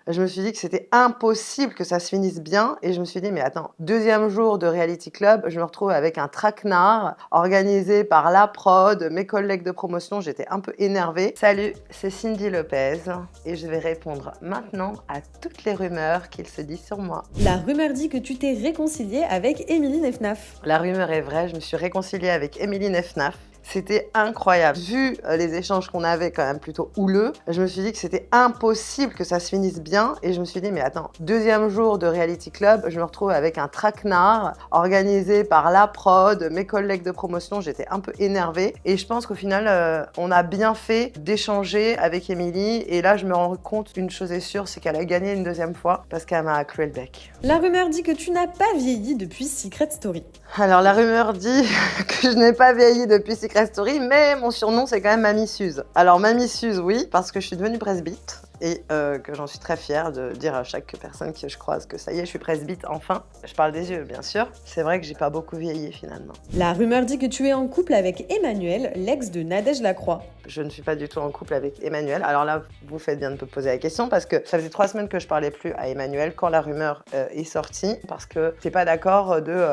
je me suis dit que c'était impossible que ça se finisse bien et je me suis dit: «Mais attends, 2e jour de reality club, je me retrouve avec un traquenard organisé par la prod, mes collègues de promotion». J'étais un peu énervée. Salut, c'est Cindy Lopez et je vais répondre maintenant à toutes les rumeurs qu'il se dit sur moi. La rumeur dit que tu t'es réconciliée avec Émilie Nefnaf. La rumeur est vraie, je me suis réconciliée avec Émilie Nefnaf. C'était incroyable. Vu les échanges qu'on avait quand même plutôt houleux, je me suis dit que c'était impossible que ça se finisse bien et je me suis dit: «Mais attends, 2e jour de reality club, je me retrouve avec un traquenard organisé par la prod, mes collègues de promotion». J'étais un peu énervée et je pense qu'au final, on a bien fait d'échanger avec Émilie et là, je me rends compte d'une chose est sûre, c'est qu'elle a gagné une 2e fois parce qu'elle m'a cloué le bec. La rumeur dit que tu n'as pas vieilli depuis Secret Story. Alors la rumeur dit que je n'ai pas vieilli depuis Secret Story, mais mon surnom c'est quand même Mamie Suze. Alors Mamie Suze, oui, parce que je suis devenue presbyte et que j'en suis très fière de dire à chaque personne que je croise que ça y est, je suis presbyte enfin. Je parle des yeux, bien sûr. C'est vrai que j'ai pas beaucoup vieilli finalement. La rumeur dit que tu es en couple avec Emmanuel, l'ex de Nadège Lacroix. Je ne suis pas du tout en couple avec Emmanuel. Alors là, vous faites bien de me poser la question parce que ça faisait 3 semaines que je parlais plus à Emmanuel quand la rumeur est sortie parce que t'es pas d'accord de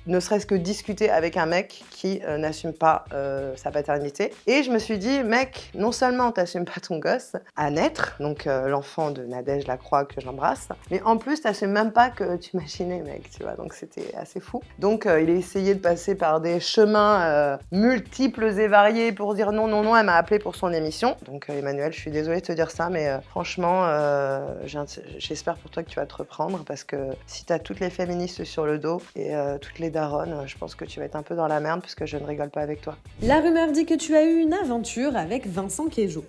ne serait-ce que discuter avec un mec qui n'assume pas sa paternité. Et je me suis dit, mec, non seulement t'assumes pas ton gosse à naître, donc l'enfant de Nadège Lacroix que j'embrasse, mais en plus t'assumes même pas que tu machinais, mec, tu vois, donc c'était assez fou. Donc il a essayé de passer par des chemins multiples et variés pour dire non, non, non, elle m'a appelé pour son émission. Donc Emmanuel, je suis désolée de te dire ça, mais franchement, j'espère pour toi que tu vas te reprendre parce que si t'as toutes les féministes sur le dos et toutes les daronnes, je pense que tu vas être un peu dans la merde puisque je ne rigole pas avec toi. La rumeur dit que tu as eu une aventure avec Vincent Queijo.